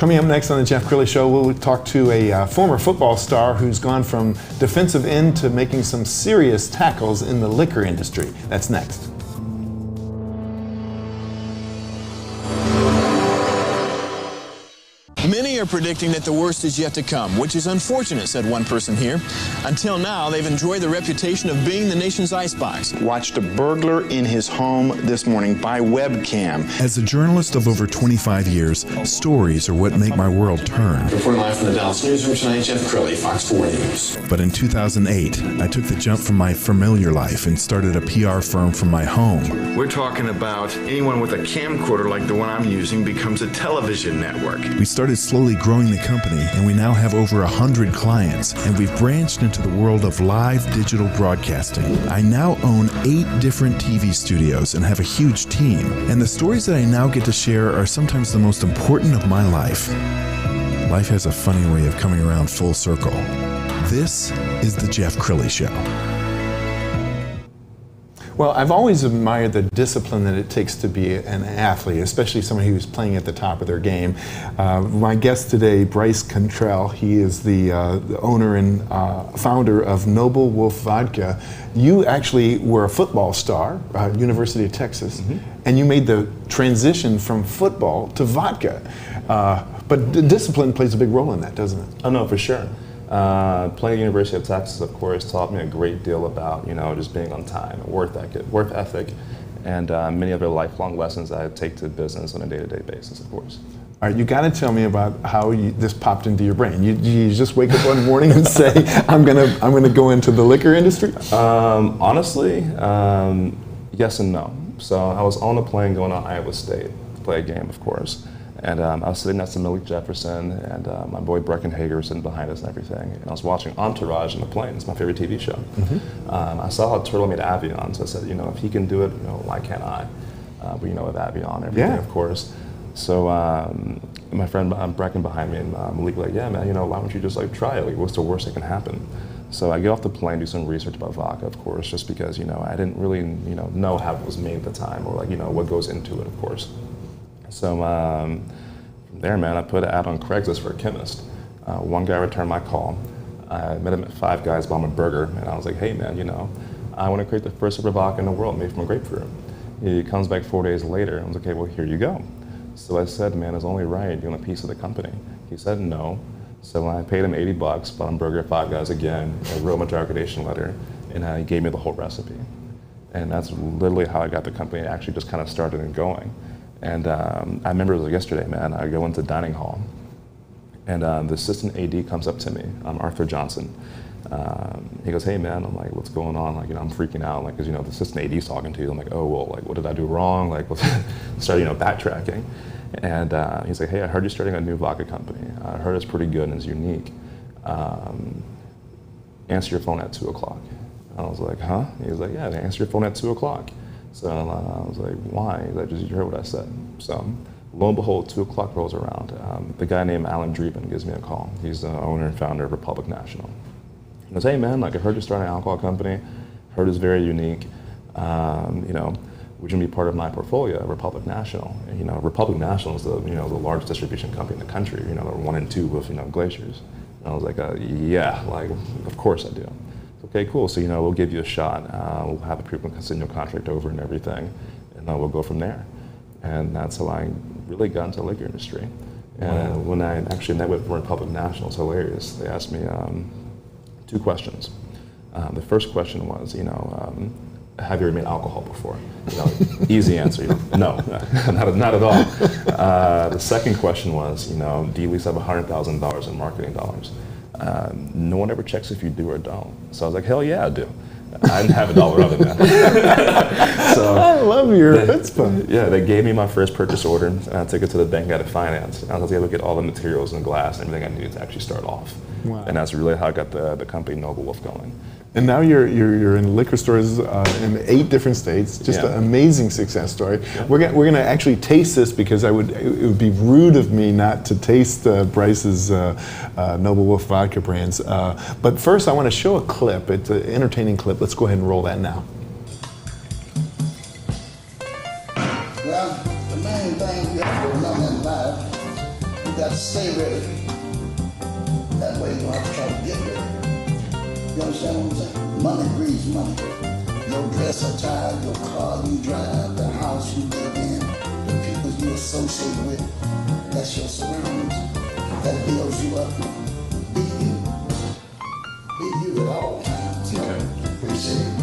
Coming up next on the Jeff Crilley Show, we'll talk to a former football star who's gone from defensive end to making some serious tackles in the liquor industry. That's next. Many are predicting that the worst is yet to come, which is unfortunate, said one person here. Until now, they've enjoyed the reputation of being the nation's icebox. Watched a burglar in his home this morning by webcam. As a journalist of over 25 years, stories are what make my world turn. Reporting live from the Dallas newsroom tonight, Jeff Crilley, Fox 4 News. But in 2008, I took the jump from my familiar life and started a PR firm from my home. We're talking about anyone with a camcorder like the one I'm using becomes a television network. We started slowly growing the company, and we now have over 100 clients, and we've branched into the world of live digital broadcasting. I now own 8 different TV studios and have a huge team, and the stories that I now get to share are sometimes the most important of my life. Life has a funny way of coming around full circle. This is the Jeff Crilley Show. Well, I've always admired the discipline that it takes to be an athlete, especially somebody who's playing at the top of their game. My guest today, Bryce Cottrell, he is the owner and founder of Noble Wolf Vodka. You actually were a football star, University of Texas, and you made the transition from football to vodka. But discipline plays a big role in that, doesn't it? Oh no, for sure. Playing at the University of Texas, of course, taught me a great deal about, just being on time, work ethic, and many other lifelong lessons I take to business on a day-to-day basis, of course. All right, you got to tell me about how this popped into your brain. You just wake up one morning and say, I'm gonna go into the liquor industry? Honestly, yes and no. So I was on a plane going to Iowa State to play a game, of course. And I was sitting next to Malik Jefferson and my boy Breckenhager was sitting behind us and everything. And I was watching Entourage on the plane. It's my favorite TV show. I saw how Turtle made Avion, so I said, if he can do it, why can't I? But with Avion, everything, of course. So my friend Brecken behind me and Malik were like, yeah, man, why don't you just try it? What's the worst that can happen? So I get off the plane, do some research about vodka, of course, just because I didn't really know how it was made at the time, or what goes into it, of course. So from there, man, I put an ad on Craigslist for a chemist. One guy returned my call. I met him at Five Guys, bought him a burger, and I was like, hey, man, I want to create the first super vodka in the world made from a grapefruit. He comes back 4 days later, and I was like, okay, well, here you go. So I said, man, it's only right you want a piece of the company. He said no. So I paid him $80, bought him a burger at Five Guys again, I wrote him a recommendation letter, and he gave me the whole recipe. And that's literally how I got the company actually just kind of started and going. And I remember it was yesterday, man. I go into the dining hall, and the assistant AD comes up to me. I'm Arthur Johnson. He goes, hey, man. I'm like, what's going on? I'm freaking out, because the assistant AD's talking to you. I'm like, oh, well, what did I do wrong? Started, backtracking. And he's like, hey, I heard you're starting a new vodka company. I heard it's pretty good and it's unique. Answer your phone at 2 o'clock. I was like, huh? He was like, yeah, answer your phone at 2 o'clock. So I was like, why? He's like, just you heard what I said. So lo and behold, 2 o'clock rolls around. The guy named Alan Dreeben gives me a call. He's the owner and founder of Republic National. He goes, hey man, I heard you're starting an alcohol company. Heard it's very unique. Would you be part of my portfolio, Republic National? And, Republic National is the largest distribution company in the country. They're 1 and 2 with glaciers. And I was like, yeah, of course I do. Okay, cool. So we'll give you a shot. We'll have a people send your contract over and everything, and we'll go from there. And that's how I really got into the liquor industry. And when I actually met with Republic National, it's hilarious. They asked me 2 questions. The first question was, have you ever made alcohol before? Easy answer. No, not at all. The second question was, do you at least have $100,000 in marketing dollars? No one ever checks if you do or don't. So I was like, hell yeah, I do. I didn't have a dollar of it, man. So I love your chutzpah. Yeah, they gave me my first purchase order, and I took it to the bank, got it financed. And I was able to get all the materials and glass and everything I needed to actually start off. Wow. And that's really how I got the company Noble Wolf going. And now you're in liquor stores in 8 different states. Just an amazing success story. Yeah. We're gonna actually taste this because it would be rude of me not to taste Bryce's Noble Wolf vodka brands. But first, I want to show a clip. It's an entertaining clip. Let's go ahead and roll that now. Well, the main thing you have to remember in life, you got to stay ready. That way you don't have to try to get ready. You understand what I'm saying? Money breeds money. Your dress attire, your car you drive, the house you live in, the people you associate with, that's your surroundings. That builds you up. Be you. Be you at all times. Okay. Appreciate it.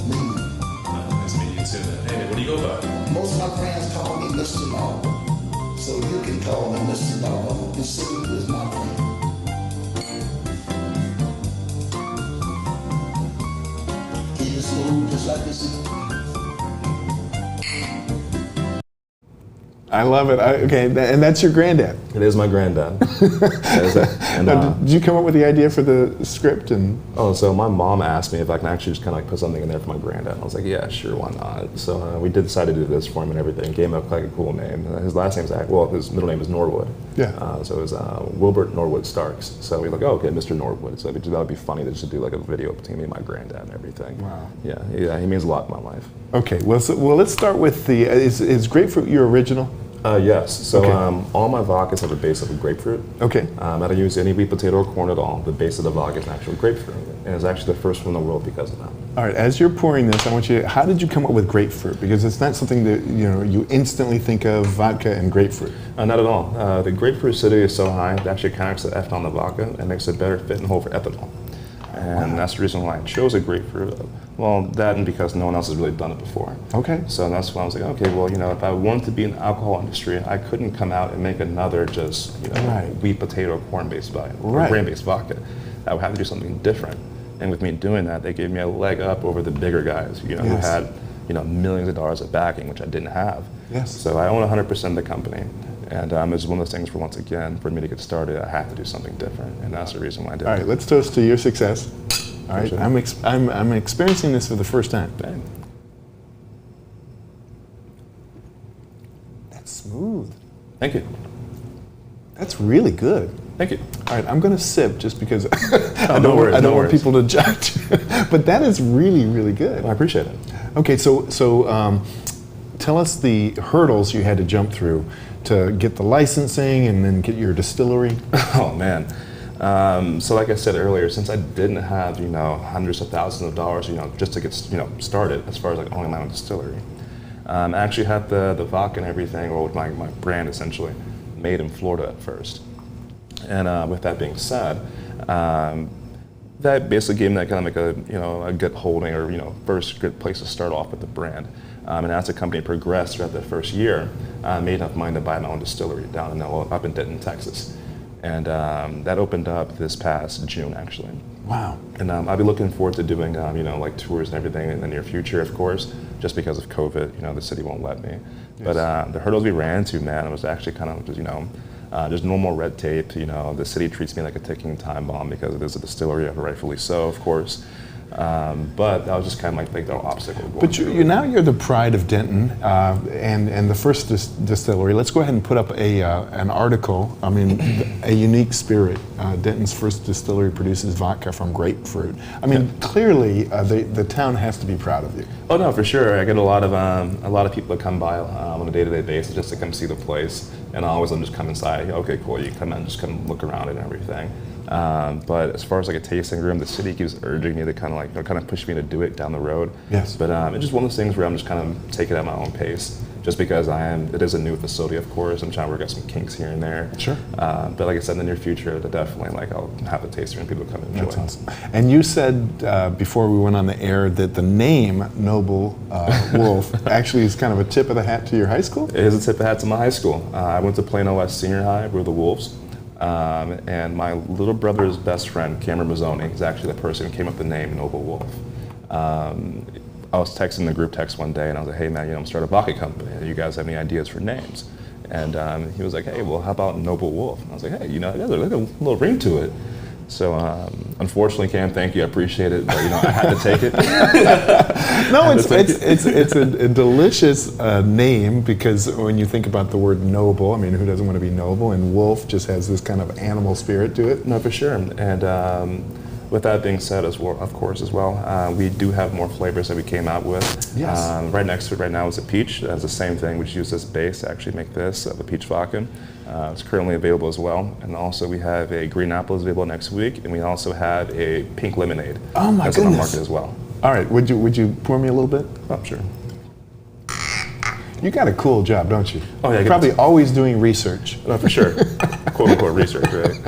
Me. Nice meeting you too. Hey, what do you go by? Most of my friends call me Mr. Normal. So you can call me Mr. Normal. Consider you as my friend. Keep it smooth just like this. I love it. Okay, and that's your granddad. It is my granddad. And, Now, did you come up with the idea for the script? And oh, so my mom asked me if I can actually just kind of like put something in there for my granddad. I was like, yeah, sure, why not? So we did decide to do this for him and everything. Gave him like a cool name. His last name's his middle name is Norwood. Yeah. So it was Wilbert Norwood Starks. So we were like, oh, okay, Mr. Norwood. So that would be funny to just do like a video between me and my granddad and everything. Wow. Yeah, he means a lot in my life. okay, well, let's start with the. Is grapefruit your original? Yes. So Okay. all my vodkas have a base of a grapefruit. Okay. I don't use any wheat, potato, or corn at all. The base of the vodka is actual grapefruit, and it's actually the first one in the world because of that. All right. As you're pouring this, I want you. How did you come up with grapefruit? Because it's not something that you instantly think of vodka and grapefruit. Not at all. The grapefruit acidity is so high, it actually counts the ethanol on the vodka and makes it better fit and hold for ethanol. And that's the reason why I chose a grapefruit. Well, that and because no one else has really done it before. Okay. So that's why I was like, okay, well, if I wanted to be in the alcohol industry, I couldn't come out and make another just, Right. wheat, potato, corn-based vodka, Right. or grain-based vodka. I would have to do something different. And with me doing that, they gave me a leg up over the bigger guys, who Yes. had, millions of dollars of backing, which I didn't have. Yes. So I own 100% of the company. And it's one of those things where, once again, for me to get started, I have to do something different. And that's the reason why I did All it. right. Let's toast to your success. All right. Appreciate I'm experiencing this for the first time. Dang. That's smooth. Thank you. That's really good. Thank you. All right, I'm going to sip just because I no worries, don't no want worries. people to judge. But that is really, really good. I appreciate it. Okay, so tell us the hurdles you had to jump through to get the licensing and then get your distillery. Oh, man. So like I said earlier, since I didn't have, hundreds of thousands of dollars, just to get, started as far as like owning my own distillery, I actually had the vodka and everything, or with my brand essentially, made in Florida at first. And with that being said, that basically gave me that kind of like a good holding, or first good place to start off with the brand. And as the company progressed throughout the first year, I made enough money to buy my own distillery up in Denton, Texas. And that opened up this past June, actually. Wow. And I'll be looking forward to doing, like tours and everything in the near future, of course, just because of COVID, the city won't let me. Yes. But the hurdles we ran into, man, it was actually kind of just, just normal red tape. The city treats me like a ticking time bomb because it is a distillery, rightfully so, of course. But that was just kind of like the obstacle. But you're the pride of Denton and the first distillery. Let's go ahead and put up an article. I mean, a unique spirit. Denton's first distillery produces vodka from grapefruit. I mean, clearly the town has to be proud of you. Oh no, for sure. I get a lot of people that come by on a day-to-day basis just to come see the place, and I always let them just come inside. Okay, cool. You come in, just come look around and everything. But as far as like a tasting room, the city keeps urging me to kind of push me to do it down the road. Yes. But it's just one of those things where I'm just kind of taking it at my own pace, just because it is a new facility, of course. I'm trying to work out some kinks here and there. Sure. But like I said, in the near future, definitely I'll have a tasting room, people come and enjoy. That's awesome. And you said before we went on the air that the name Noble Wolf actually is kind of a tip of the hat to your high school? It is a tip of the hat to my high school. I went to Plano West Senior High. We were the Wolves. And my little brother's best friend, Cameron Mazzoni, is actually the person who came up with the name Noble Wolf. I was texting the group text one day, and I was like, hey man, I'm starting a vodka company. Do you guys have any ideas for names? And he was like, hey, well, how about Noble Wolf? And I was like, hey, there's a little ring to it. So unfortunately, Cam, thank you, I appreciate it, but I had to take it. No, it's a delicious name, because when you think about the word noble, I mean, who doesn't want to be noble? And wolf just has this kind of animal spirit to it. No, for sure. And with that being said, as well, of course, we do have more flavors that we came out with. Yes. Right next to it right now is a peach. That's the same thing. We use this base to actually make this, the peach vodka. It's currently available as well. And also we have a green apple is available next week, and we also have a pink lemonade. Oh my that's on the goodness. market as well. All right, would you pour me a little bit? Oh, sure. You got a cool job, don't you? Oh, yeah. Probably always doing research. Oh, for sure. Quote unquote research, right?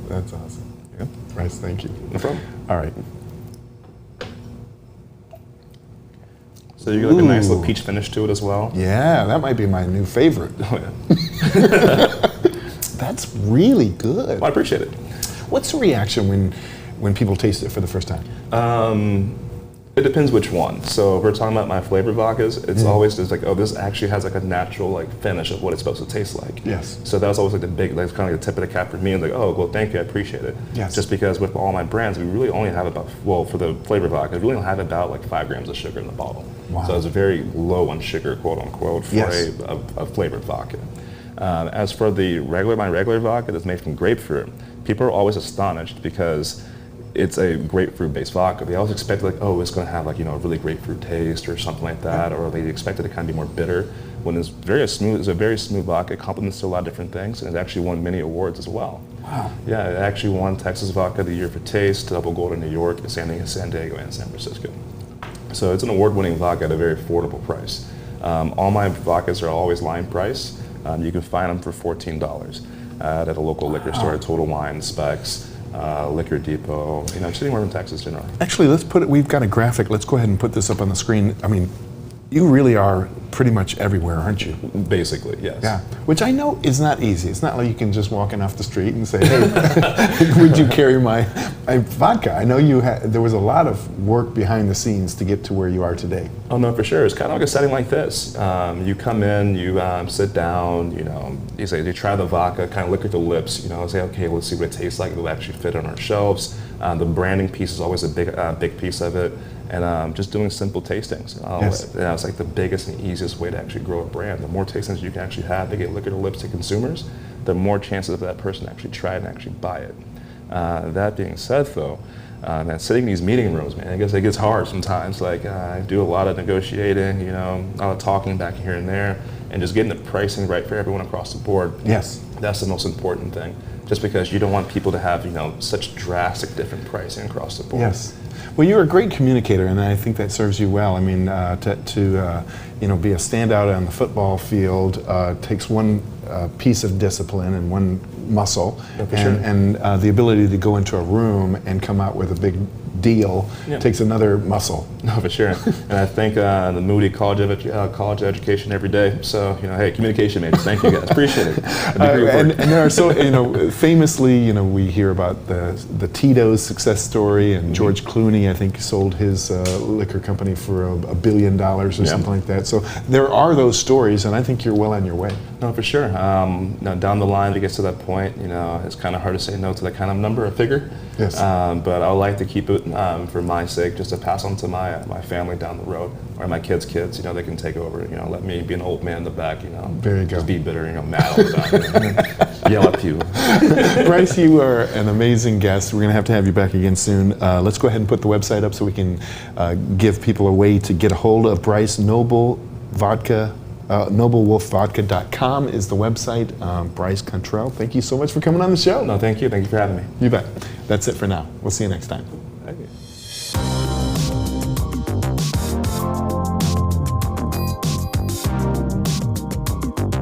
That's awesome. Yeah. Bryce, thank you. No problem. All right. So you get like a nice little Ooh. peach finish to it as well. Yeah, that might be my new favorite. Oh, yeah. That's really good. Well, I appreciate it. What's the reaction when people taste it for the first time? It depends which one. So if we're talking about my flavored vodkas, it's always just like, oh, this actually has like a natural like finish of what it's supposed to taste like. Yes. So that's always like the big, like kind of like the tip of the cap for me. And like, oh, well, thank you, I appreciate it. Yes. Just because with all my brands, we really only have about, well, for the flavored vodka, we really only have about like 5 grams of sugar in the bottle. Wow. So it's very low on sugar, quote unquote, for Yes. a flavored vodka. As for my regular vodka that's made from grapefruit, people are always astonished because it's a grapefruit-based vodka. They always expect like, oh, it's going to have like, a really grapefruit taste or something like that, or they expect it to kind of be more bitter. When it's a very smooth vodka. It complements to a lot of different things, and it's actually won many awards as well. Wow. Yeah, it actually won Texas Vodka of the Year for Taste, Double Gold in New York, San Diego, and San Francisco. So it's an award-winning vodka at a very affordable price. All my vodkas are always line price. You can find them for $14 at a local liquor store, Total Wine, Specs, Liquor Depot, just anywhere in Texas generally. Actually, we've got a graphic. Let's go ahead and put this up on the screen. I mean, you really are pretty much everywhere, aren't you? Basically, yes. Yeah, which I know is not easy. It's not like you can just walk in off the street and say, hey, would you carry my vodka? I know there was a lot of work behind the scenes to get to where you are today. Oh, no, for sure. It's kind of like a setting like this. You come in, you sit down, you try the vodka, kind of lick at the lips, say, okay, let's see what it tastes like. It'll actually fit on our shelves. The branding piece is always a big piece of it. And just doing simple tastings. Yes. It's like the biggest and easiest way to actually grow a brand. The more tastings you can actually have to get liquor to lips to consumers, the more chances of that person actually try it and actually buy it. That being said, though, man, sitting in these meeting rooms, man, I guess it gets hard sometimes. Like I do a lot of negotiating, a lot of talking back here and there, and just getting the pricing right for everyone across the board. Yes. That's the most important thing. Just because you don't want people to have, such drastic different pricing across the board. Yes. Well, you're a great communicator, and I think that serves you well. I mean, to be a standout on the football field takes one piece of discipline and one muscle, and the ability to go into a room and come out with a big deal takes another muscle. No, for sure. And I think the Moody college education every day. So, hey, communication majors, thank you guys, appreciate it. And there are so, famously, we hear about the Tito's success story, and George Clooney, I think, sold his liquor company for $1 billion or something like that. So there are those stories, and I think you're well on your way. No, for sure. Down the line, if it gets to that point, it's kind of hard to say no to that kind of number or figure. Yes. But I like to keep it for my sake, just to pass on to my family down the road, or my kids' they can take over. Let me be an old man in the back. There you go. Just be bitter, mad all the time. Yell at people. Bryce, you are an amazing guest. We're going to have you back again soon. Let's go ahead and put the website up so we can give people a way to get a hold of Bryce. NobleWolfVodka.com is the website. Bryce Cottrell, thank you so much for coming on the show. No, thank you. Thank you for having me. You bet. That's it for now. We'll see you next time. Thank you.